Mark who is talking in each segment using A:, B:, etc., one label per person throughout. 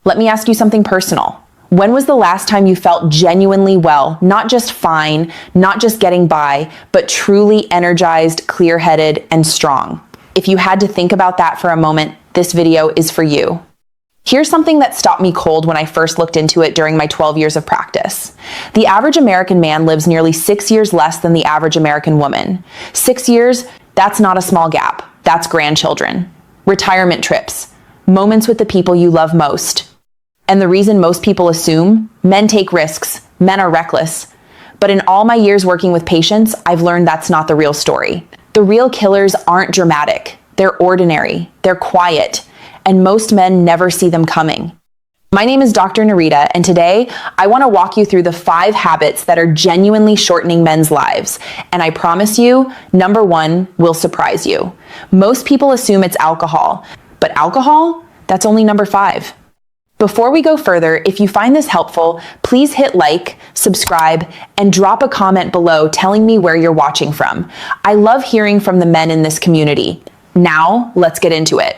A: Let me ask you something personal. When was the last time you felt genuinely well, not just fine, not just getting by, but truly energized, clear-headed, and strong? If you had to think about that for a moment, this video is for you. Here's something that stopped me cold when I first looked into it during my 12 years of practice. The average American man lives nearly 6 years less than the average American woman. 6 years, that's not a small gap. That's grandchildren, retirement trips, moments with the people you love most. And the reason most people assume men take risks, men are reckless. But in all my years working with patients, I've learned that's not the real story. The real killers aren't dramatic. They're ordinary, they're quiet, and most men never see them coming. My name is Dr. Nerita, and today I want to walk you through the 5 habits that are genuinely shortening men's lives. And I promise you, number 1 will surprise you. Most people assume it's alcohol, but alcohol? That's only number 5. Before we go further, if you find this helpful, please hit like, subscribe, and drop a comment below telling me where you're watching from. I love hearing from the men in this community. Now, let's get into it.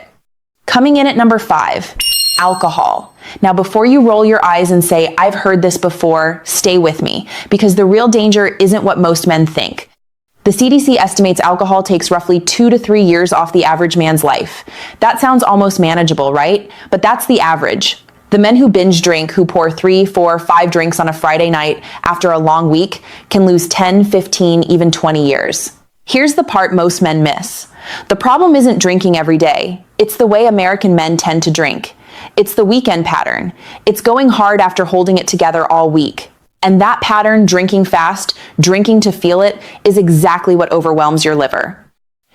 A: Coming in at number 5, alcohol. Now, before you roll your eyes and say, I've heard this before, stay with me, because the real danger isn't what most men think. The CDC estimates alcohol takes roughly 2 to 3 years off the average man's life. That sounds almost manageable, right? But that's the average. The men who binge drink, who pour 3, 4, 5 drinks on a Friday night after a long week, can lose 10, 15, even 20 years. Here's the part most men miss. The problem isn't drinking every day. It's the way American men tend to drink. It's the weekend pattern. It's going hard after holding it together all week. And that pattern, drinking fast, drinking to feel it, is exactly what overwhelms your liver.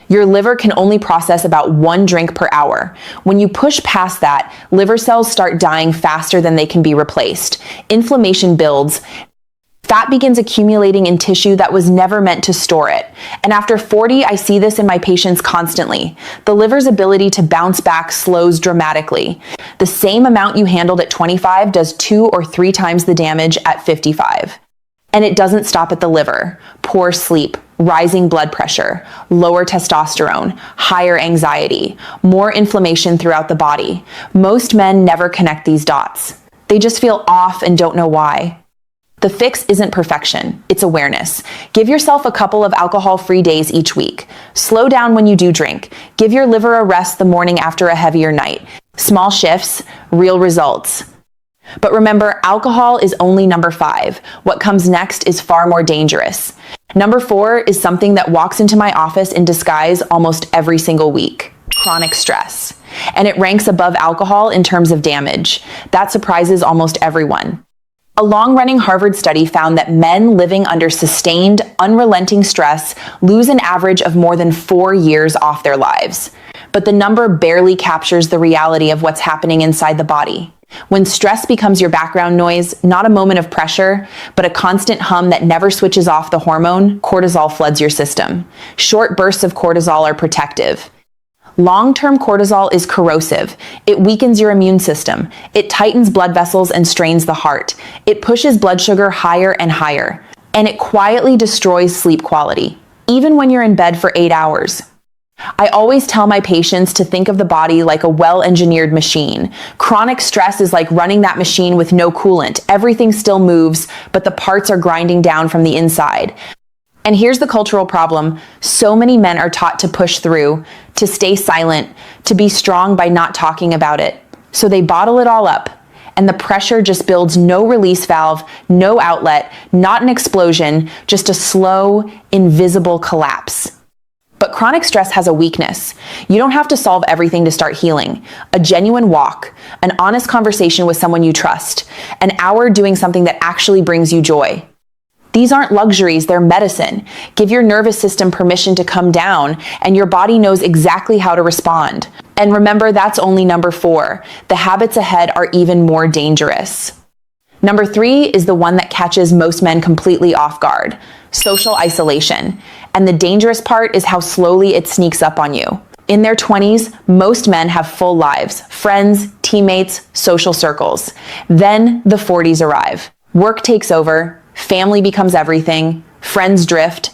A: Your liver can only process about 1 drink per hour. When you push past that, liver cells start dying faster than they can be replaced. Inflammation builds. Fat begins accumulating in tissue that was never meant to store it. And after 40, I see this in my patients constantly. The liver's ability to bounce back slows dramatically. The same amount you handled at 25 does 2 or 3 times the damage at 55. And it doesn't stop at the liver. Poor sleep, rising blood pressure, lower testosterone, higher anxiety, more inflammation throughout the body. Most men never connect these dots. They just feel off and don't know why. The fix isn't perfection, it's awareness. Give yourself a couple of alcohol-free days each week. Slow down when you do drink. Give your liver a rest the morning after a heavier night. Small shifts, real results. But remember, alcohol is only number 5. What comes next is far more dangerous. Number 4 is something that walks into my office in disguise almost every single week. Chronic stress. And it ranks above alcohol in terms of damage. That surprises almost everyone. A long-running Harvard study found that men living under sustained, unrelenting stress lose an average of more than 4 years off their lives. But the number barely captures the reality of what's happening inside the body. When stress becomes your background noise, not a moment of pressure, but a constant hum that never switches off the hormone, cortisol floods your system. Short bursts of cortisol are protective. Long-term cortisol is corrosive. It weakens your immune system. It tightens blood vessels and strains the heart. It pushes blood sugar higher and higher. And it quietly destroys sleep quality, even when you're in bed for 8 hours. I always tell my patients to think of the body like a well-engineered machine. Chronic stress is like running that machine with no coolant. Everything still moves, but the parts are grinding down from the inside. And here's the cultural problem. So many men are taught to push through, to stay silent, to be strong by not talking about it. So they bottle it all up, and the pressure just builds no release valve, no outlet, not an explosion, just a slow, invisible collapse. But chronic stress has a weakness. You don't have to solve everything to start healing. A genuine walk, an honest conversation with someone you trust, an hour doing something that actually brings you joy. These aren't luxuries, they're medicine. Give your nervous system permission to come down, and your body knows exactly how to respond. And remember, that's only number 4. The habits ahead are even more dangerous. Number 3 is the one that catches most men completely off guard: social isolation. And the dangerous part is how slowly it sneaks up on you. In their 20s, most men have full lives, friends, teammates, social circles. Then the 40s arrive. Work takes over. Family becomes everything, friends drift,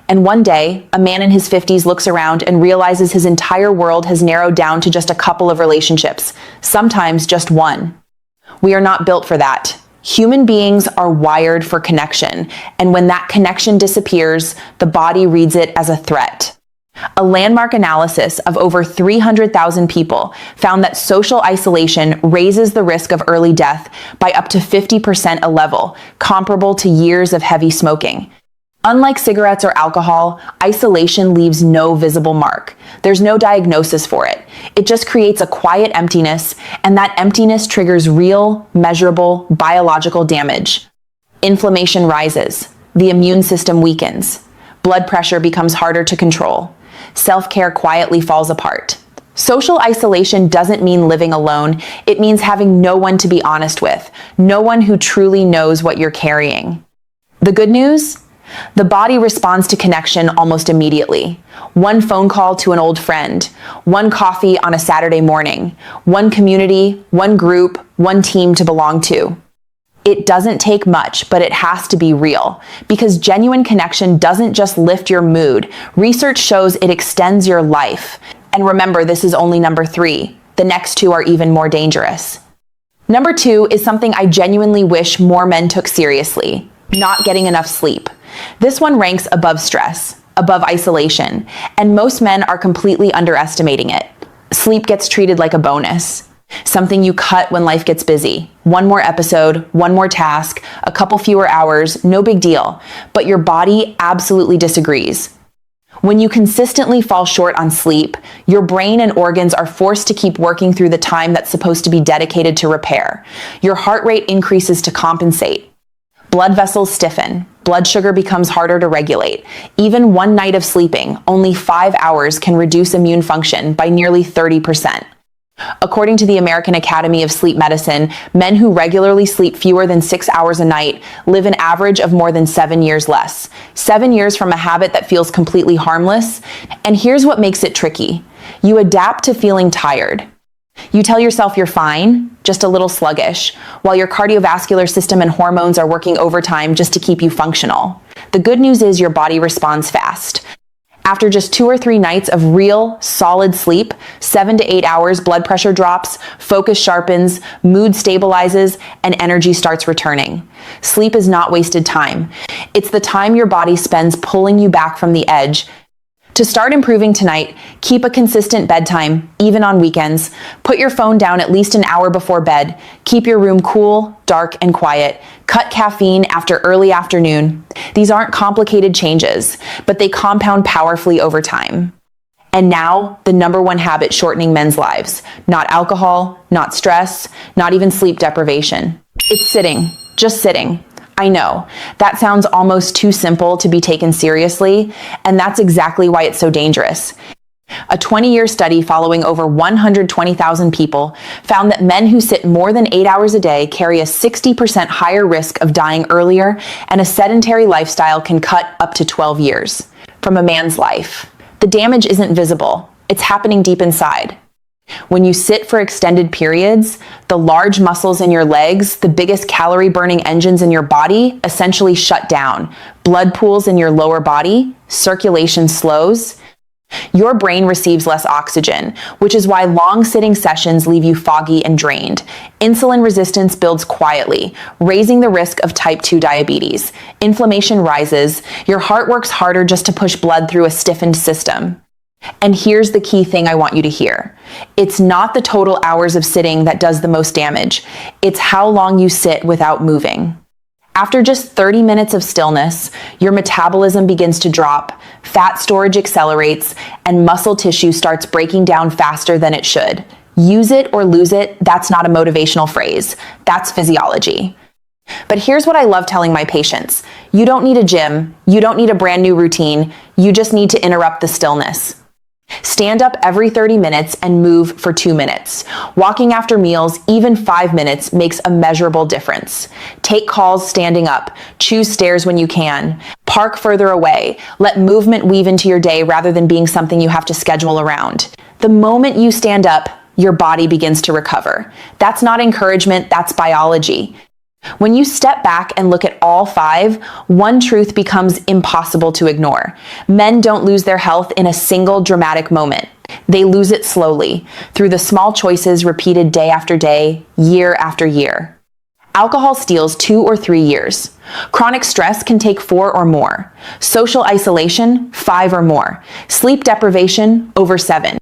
A: and one day, a man in his 50s looks around and realizes his entire world has narrowed down to just a couple of relationships, sometimes just one. We are not built for that. Human beings are wired for connection, and when that connection disappears, the body reads it as a threat. A landmark analysis of over 300,000 people found that social isolation raises the risk of early death by up to 50%, a level comparable to years of heavy smoking. Unlike cigarettes or alcohol, isolation leaves no visible mark. There's no diagnosis for it. It just creates a quiet emptiness, and that emptiness triggers real, measurable, biological damage. Inflammation rises. The immune system weakens. Blood pressure becomes harder to control. Self-care quietly falls apart. Social isolation doesn't mean living alone. It means having no one to be honest with, no one who truly knows what you're carrying. The good news? The body responds to connection almost immediately. One phone call to an old friend, one coffee on a Saturday morning, one community, one group, one team to belong to. It doesn't take much, but it has to be real, because genuine connection doesn't just lift your mood. Research shows it extends your life. And remember, this is only number 3. The next 2 are even more dangerous. Number 2 is something I genuinely wish more men took seriously: not getting enough sleep. This one ranks above stress, above isolation, and most men are completely underestimating it. Sleep gets treated like a bonus, something you cut when life gets busy. One more episode, one more task, a couple fewer hours, no big deal. But your body absolutely disagrees. When you consistently fall short on sleep, your brain and organs are forced to keep working through the time that's supposed to be dedicated to repair. Your heart rate increases to compensate. Blood vessels stiffen. Blood sugar becomes harder to regulate. Even one night of sleeping, only 5 hours, can reduce immune function by nearly 30%. According to the American Academy of Sleep Medicine, men who regularly sleep fewer than 6 hours a night live an average of more than 7 years less. 7 years from a habit that feels completely harmless. And here's what makes it tricky. You adapt to feeling tired. You tell yourself you're fine, just a little sluggish, while your cardiovascular system and hormones are working overtime just to keep you functional. The good news is your body responds fast. After just 2 or 3 nights of real, solid sleep, 7 to 8 hours, blood pressure drops, focus sharpens, mood stabilizes, and energy starts returning. Sleep is not wasted time. It's the time your body spends pulling you back from the edge. To start improving tonight, keep a consistent bedtime, even on weekends. Put your phone down at least an hour before bed. Keep your room cool, dark, and quiet. Cut caffeine after early afternoon. These aren't complicated changes, but they compound powerfully over time. And now, the number 1 habit shortening men's lives. Not alcohol, not stress, not even sleep deprivation. It's sitting, just sitting. I know, that sounds almost too simple to be taken seriously, and that's exactly why it's so dangerous. A 20-year study following over 120,000 people found that men who sit more than 8 hours a day carry a 60% higher risk of dying earlier, and a sedentary lifestyle can cut up to 12 years from a man's life. The damage isn't visible, it's happening deep inside. When you sit for extended periods, the large muscles in your legs, the biggest calorie-burning engines in your body, essentially shut down. Blood pools in your lower body, circulation slows. Your brain receives less oxygen, which is why long sitting sessions leave you foggy and drained. Insulin resistance builds quietly, raising the risk of type 2 diabetes. Inflammation rises. Your heart works harder just to push blood through a stiffened system. And here's the key thing I want you to hear. It's not the total hours of sitting that does the most damage. It's how long you sit without moving. After just 30 minutes of stillness, your metabolism begins to drop, fat storage accelerates, and muscle tissue starts breaking down faster than it should. Use it or lose it, that's not a motivational phrase. That's physiology. But here's what I love telling my patients. You don't need a gym. You don't need a brand new routine. You just need to interrupt the stillness. Stand up every 30 minutes and move for 2 minutes. Walking after meals, even 5 minutes, makes a measurable difference. Take calls standing up. Choose stairs when you can. Park further away. Let movement weave into your day rather than being something you have to schedule around. The moment you stand up, your body begins to recover. That's not encouragement, that's biology. When you step back and look at all 5, one truth becomes impossible to ignore. Men don't lose their health in a single dramatic moment. They lose it slowly, through the small choices repeated day after day, year after year. Alcohol steals 2 or 3 years. Chronic stress can take 4 or more. Social isolation, 5 or more. Sleep deprivation, over 7.